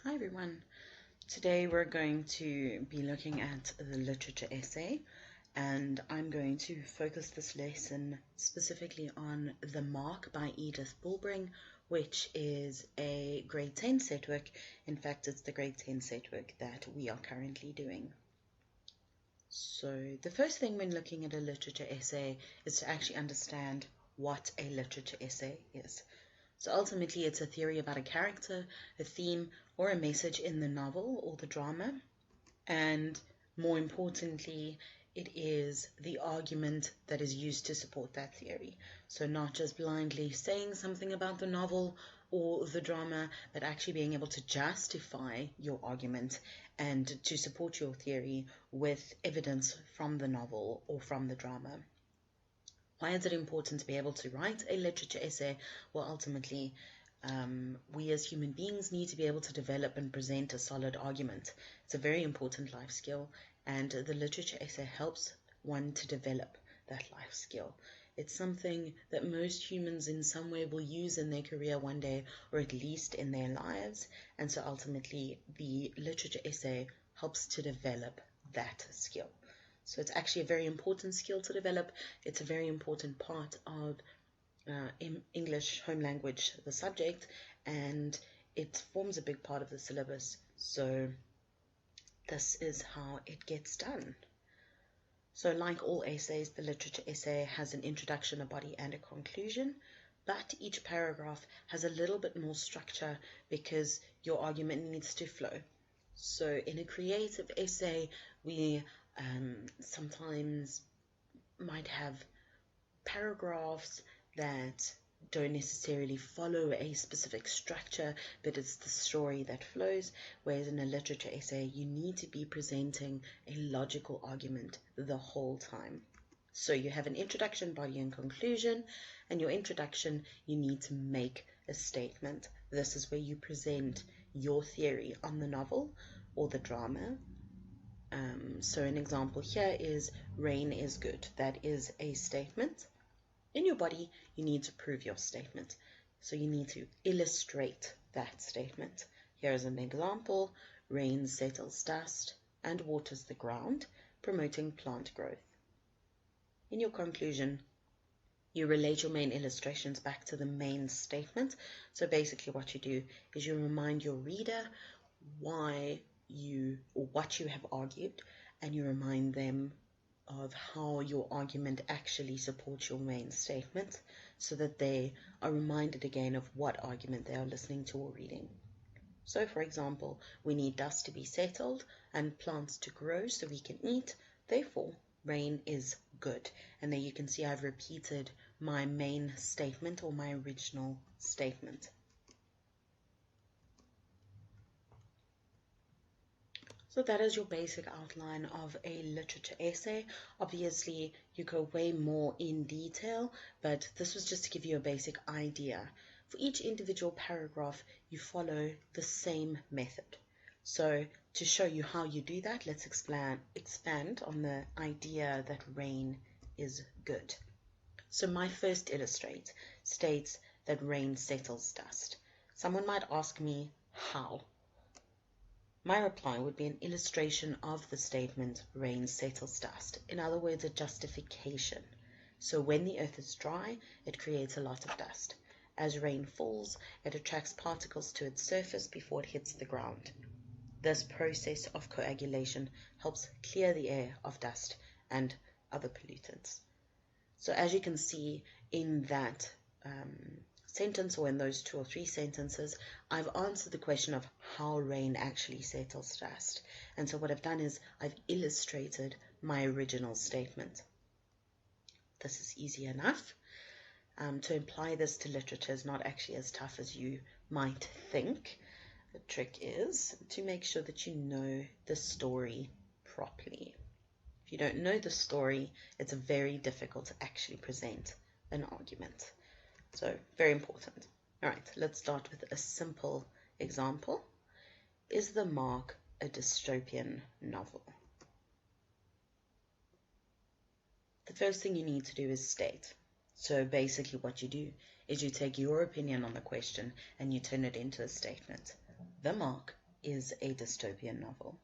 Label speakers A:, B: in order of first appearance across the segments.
A: Hi everyone. Today we're going to be looking at the literature essay, and I'm going to focus this lesson specifically on The Mark by Edyth Bulbring, which is a grade 10 set work. In fact, it's the grade 10 set work that we are currently doing. So the first thing when looking at a literature essay is to actually understand what a literature essay is. So ultimately, it's a theory about a character, a theme, or a message in the novel or the drama. And more importantly, it is the argument that is used to support that theory. So not just blindly saying something about the novel or the drama, but actually being able to justify your argument and to support your theory with evidence from the novel or from the drama. Why is it important to be able to write a literature essay? Well, ultimately, we as human beings need to be able to develop and present a solid argument. It's a very important life skill, and the literature essay helps one to develop that life skill. It's something that most humans in some way will use in their career one day, or at least in their lives. And so ultimately, the literature essay helps to develop that skill. So it's actually a very important skill to develop. It's a very important part of English home language, the subject, and it forms a big part of the syllabus. So this is how it gets done. So like all essays, the literature essay has an introduction, a body, and a conclusion, but each paragraph has a little bit more structure because your argument needs to flow. So in a creative essay, we sometimes might have paragraphs that don't necessarily follow a specific structure, but it's the story that flows. Whereas in a literature essay, you need to be presenting a logical argument the whole time. So you have an introduction, body, and conclusion. And your introduction, you need to make a statement. This is where you present your theory on the novel or the drama. So an example here is rain is good. That is a statement. In your body, you need to prove your statement. So you need to illustrate that statement. Here is an example. Rain settles dust and waters the ground, promoting plant growth. In your conclusion, you relate your main illustrations back to the main statement. So basically what you do is you remind your reader why you or what you have argued, and you remind them of how your argument actually supports your main statement, so that they are reminded again of what argument they are listening to or reading. So for example, we need dust to be settled and plants to grow so we can eat, therefore rain is good. And there you can see I've repeated my main statement or my original statement. So that is your basic outline of a literature essay. Obviously, you go way more in detail, but this was just to give you a basic idea. For each individual paragraph, you follow the same method. So to show you how you do that, let's expand on the idea that rain is good. So my first illustrate states that rain settles dust. Someone might ask me how. My reply would be an illustration of the statement, rain settles dust. In other words, a justification. So when the earth is dry, it creates a lot of dust. As rain falls, it attracts particles to its surface before it hits the ground. This process of coagulation helps clear the air of dust and other pollutants. So as you can see in that sentence, or in those 2 or 3 sentences, I've answered the question of how rain actually settles dust. And so what I've done is I've illustrated my original statement. This is easy enough. To apply this to literature is not actually as tough as you might think. The trick is to make sure that you know the story properly. If you don't know the story, it's very difficult to actually present an argument. So very important. All right, let's start with a simple example. Is The Mark a dystopian novel? The first thing you need to do is state. So basically what you do is you take your opinion on the question and you turn it into a statement. The Mark is a dystopian novel.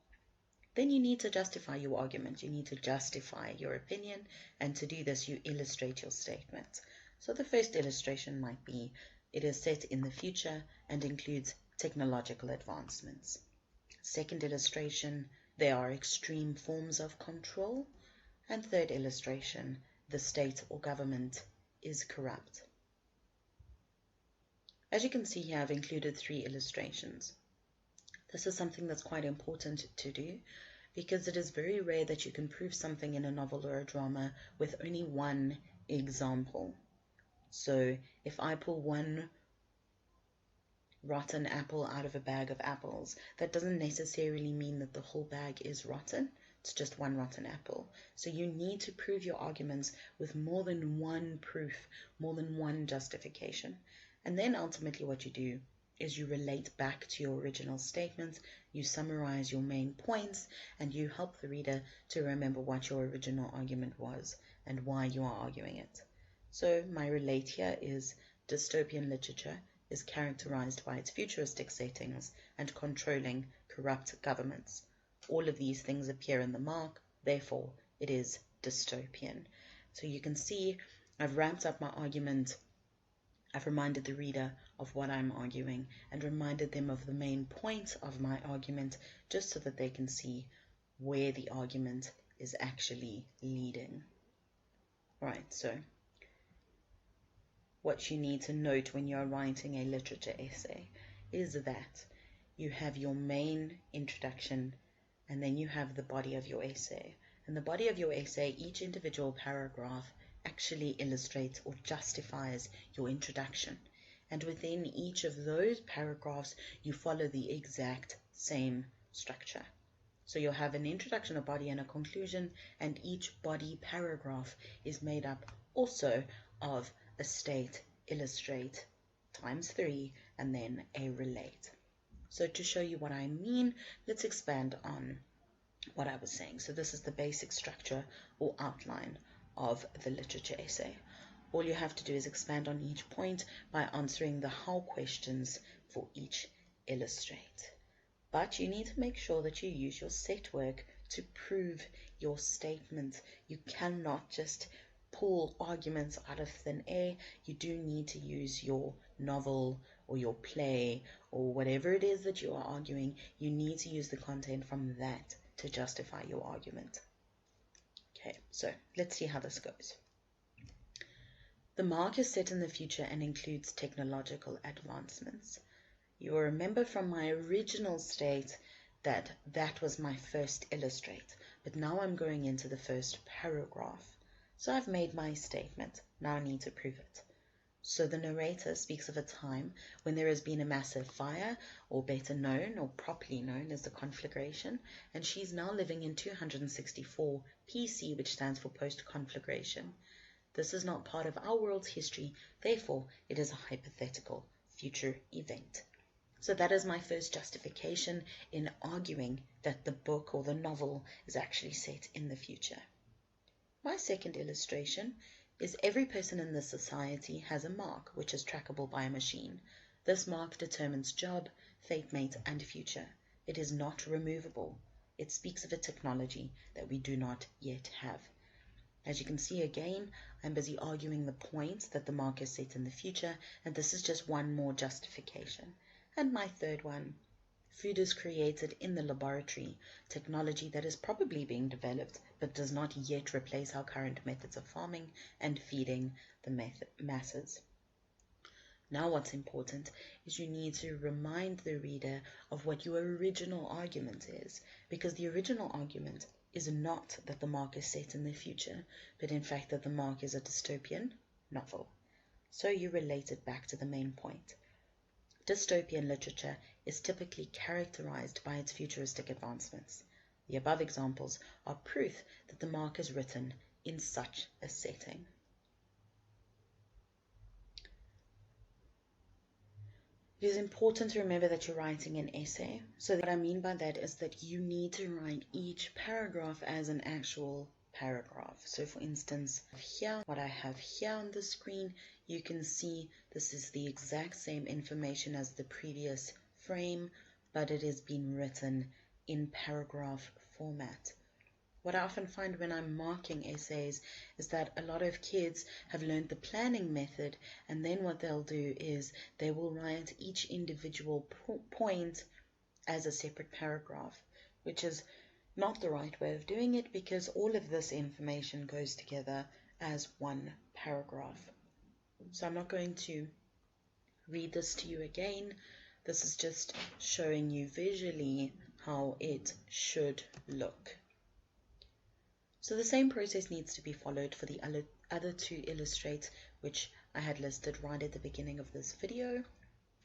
A: Then you need to justify your argument. You need to justify your opinion, and to do this, you illustrate your statement. So the first illustration might be, it is set in the future and includes technological advancements. Second illustration, there are extreme forms of control. And third illustration, the state or government is corrupt. As you can see here, I've included 3 illustrations. This is something that's quite important to do, because it is very rare that you can prove something in a novel or a drama with only one example. So if I pull one rotten apple out of a bag of apples, that doesn't necessarily mean that the whole bag is rotten. It's just one rotten apple. So you need to prove your arguments with more than one proof, more than one justification. And then ultimately what you do is you relate back to your original statement, you summarize your main points, and you help the reader to remember what your original argument was and why you are arguing it. So my relate here is dystopian literature is characterized by its futuristic settings and controlling corrupt governments. All of these things appear in the mark, therefore it is dystopian. So you can see I've wrapped up my argument. I've reminded the reader of what I'm arguing and reminded them of the main point of my argument, just so that they can see where the argument is actually leading. Right, so what you need to note when you're writing a literature essay is that you have your main introduction, and then you have the body of your essay. And the body of your essay, each individual paragraph actually illustrates or justifies your introduction. And within each of those paragraphs, you follow the exact same structure. So you'll have an introduction, a body, and a conclusion, and each body paragraph is made up also of a state, illustrate, times 3, and then a relate. So to show you what I mean, let's expand on what I was saying. So this is the basic structure or outline of the literature essay. All you have to do is expand on each point by answering the how questions for each illustrate. But you need to make sure that you use your set work to prove your statement. You cannot just pull arguments out of thin air. You do need to use your novel or your play or whatever it is that you are arguing. You need to use the content from that to justify your argument. Okay, so let's see how this goes. The mark is set in the future and includes technological advancements. You will remember from my original state that that was my first illustrate, but now I'm going into the first paragraph. So I've made my statement, now I need to prove it. So the narrator speaks of a time when there has been a massive fire, or better known or properly known as the conflagration, and she's now living in 264 PC, which stands for post-conflagration. This is not part of our world's history, therefore it is a hypothetical future event. So that is my first justification in arguing that the book or the novel is actually set in the future. My second illustration is every person in this society has a mark which is trackable by a machine. This mark determines job, fate mate, and future. It is not removable. It speaks of a technology that we do not yet have. As you can see again, I'm busy arguing the point that the mark is set in the future, and this is just one more justification. And my third one, food is created in the laboratory, technology that is probably being developed but does not yet replace our current methods of farming and feeding the masses. Now what's important is you need to remind the reader of what your original argument is, because the original argument is not that the mark is set in the future, but in fact that the mark is a dystopian novel. So you relate it back to the main point. Dystopian literature is typically characterized by its futuristic advancements. The above examples are proof that the mark is written in such a setting. It is important to remember that you're writing an essay. So what I mean by that is that you need to write each paragraph as an actual paragraph. So for instance, here, what I have here on the screen, you can see this is the exact same information as the previous frame, but it is being written in paragraph format. What I often find when I'm marking essays is that a lot of kids have learned the planning method, and then what they'll do is they will write each individual point as a separate paragraph, which is not the right way of doing it, because all of this information goes together as one paragraph. So I'm not going to read this to you again. This is just showing you visually how it should look. So the same process needs to be followed for the other two illustrates, which I had listed right at the beginning of this video.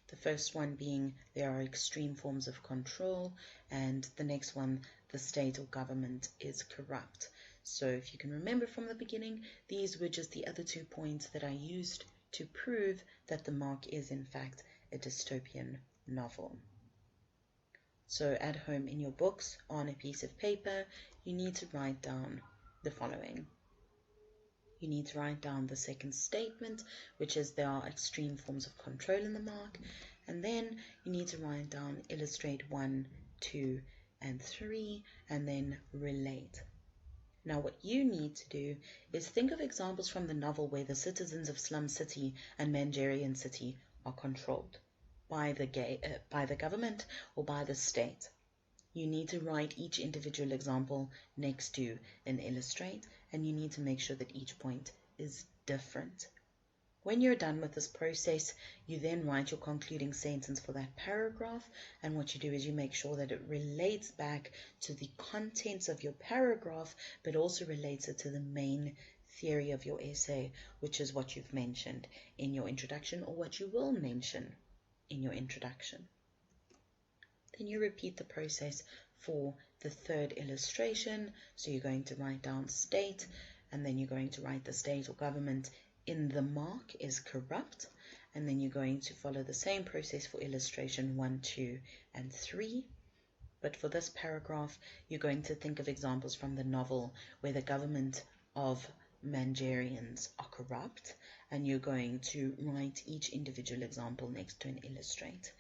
A: The first one being there are extreme forms of control, and the next one, the state or government is corrupt. So if you can remember from the beginning, these were just the other 2 points that I used to prove that the mark is in fact a dystopian novel. So at home in your books, on a piece of paper, you need to write down the following. You need to write down the second statement, which is there are extreme forms of control in the mark, and then you need to write down illustrate 1, 2, and 3, and then relate. Now what you need to do is think of examples from the novel where the citizens of Slum City and Manjarian City are controlled by the government or by the state. You need to write each individual example next to an illustrate, and you need to make sure that each point is different. When you're done with this process, you then write your concluding sentence for that paragraph, and what you do is you make sure that it relates back to the contents of your paragraph, but also relates it to the main theory of your essay, which is what you've mentioned in your introduction, or what you will mention in your introduction. Then you repeat the process for the third illustration. So you're going to write down state, and then you're going to write the state or government in the mark is corrupt, and then you're going to follow the same process for illustration 1, 2, and 3. But for this paragraph, you're going to think of examples from the novel where the government of Manjarians are corrupt, and you're going to write each individual example next to an illustrate.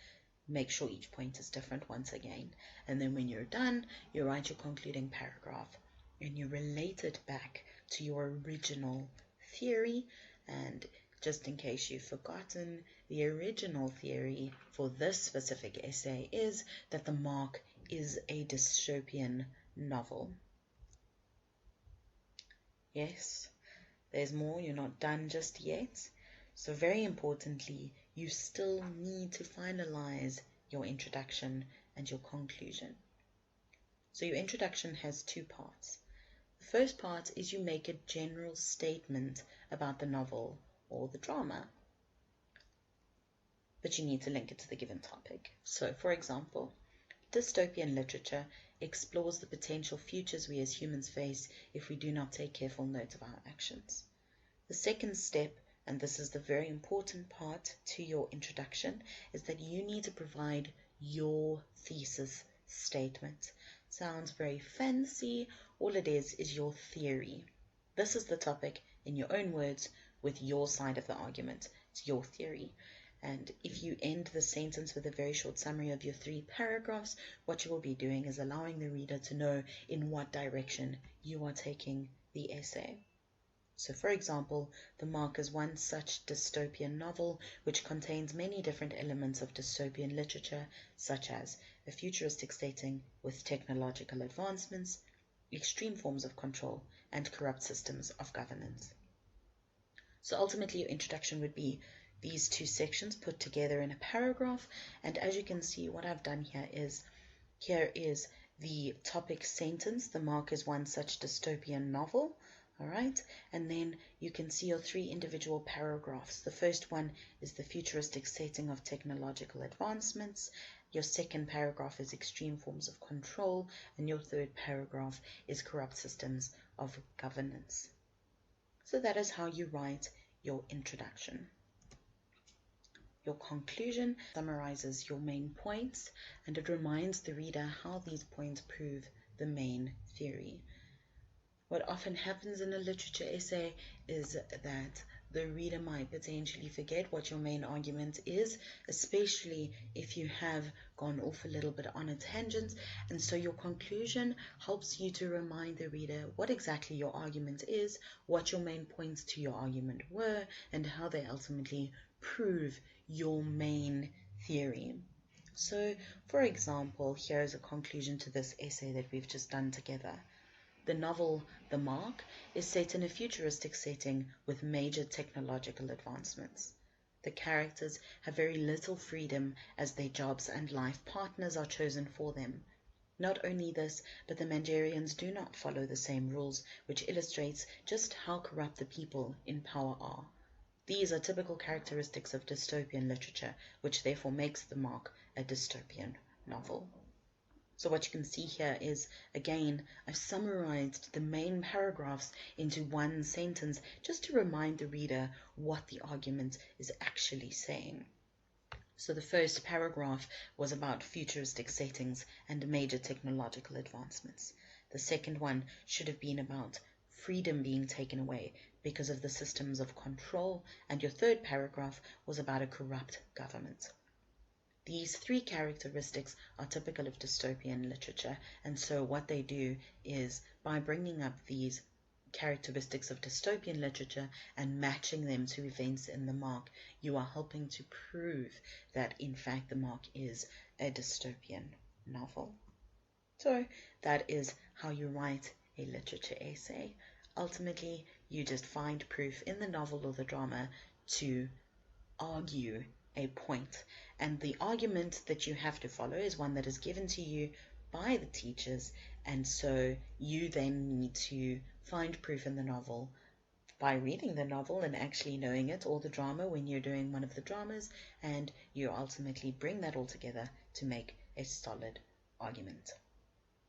A: Make sure each point is different once again, and then when you're done, you write your concluding paragraph and you relate it back to your original theory. And just in case you've forgotten, the original theory for this specific essay is that the mark is a dystopian novel. Yes, there's more, you're not done just yet. So very importantly, you still need to finalize your introduction and your conclusion. So your introduction has 2 parts. The first part is you make a general statement about the novel or the drama, but you need to link it to the given topic. So for example, dystopian literature explores the potential futures we as humans face if we do not take careful note of our actions. The second step, and this is the very important part to your introduction, is that you need to provide your thesis statement. Sounds very fancy. All it is your theory. This is the topic in your own words with your side of the argument. It's your theory. And if you end the sentence with a very short summary of your 3 paragraphs, what you will be doing is allowing the reader to know in what direction you are taking the essay. So for example, The Mark is one such dystopian novel which contains many different elements of dystopian literature, such as a futuristic setting with technological advancements, extreme forms of control, and corrupt systems of governance. So ultimately your introduction would be these 2 sections put together in a paragraph, and as you can see, what I've done here is the topic sentence, The Mark is one such dystopian novel. All right, and then you can see your 3 individual paragraphs. The first one is the futuristic setting of technological advancements. Your second paragraph is extreme forms of control, and your third paragraph is corrupt systems of governance. So that is how you write your introduction. Your conclusion summarizes your main points, and it reminds the reader how these points prove the main theory. What often happens in a literature essay is that the reader might potentially forget what your main argument is, especially if you have gone off a little bit on a tangent. And so your conclusion helps you to remind the reader what exactly your argument is, what your main points to your argument were, and how they ultimately prove your main theory. So, for example, here's a conclusion to this essay that we've just done together. The novel The Mark is set in a futuristic setting with major technological advancements. The characters have very little freedom as their jobs and life partners are chosen for them. Not only this, but the Mangerians do not follow the same rules, which illustrates just how corrupt the people in power are. These are typical characteristics of dystopian literature, which therefore makes The Mark a dystopian novel. So what you can see here is, again, I've summarized the main paragraphs into one sentence just to remind the reader what the argument is actually saying. So the first paragraph was about futuristic settings and major technological advancements. The second one should have been about freedom being taken away because of the systems of control, and your third paragraph was about a corrupt government. These three characteristics are typical of dystopian literature, and so what they do is, by bringing up these characteristics of dystopian literature and matching them to events in The Mark, you are helping to prove that in fact The Mark is a dystopian novel. So that is how you write a literature essay. Ultimately, you just find proof in the novel or the drama to argue a point, and the argument that you have to follow is one that is given to you by the teachers, and so you then need to find proof in the novel by reading the novel and actually knowing it, or the drama when you're doing one of the dramas, and you ultimately bring that all together to make a solid argument.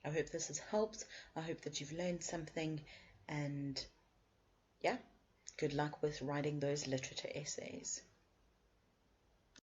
A: I hope this has helped. I hope that you've learned something, and yeah, good luck with writing those literature essays.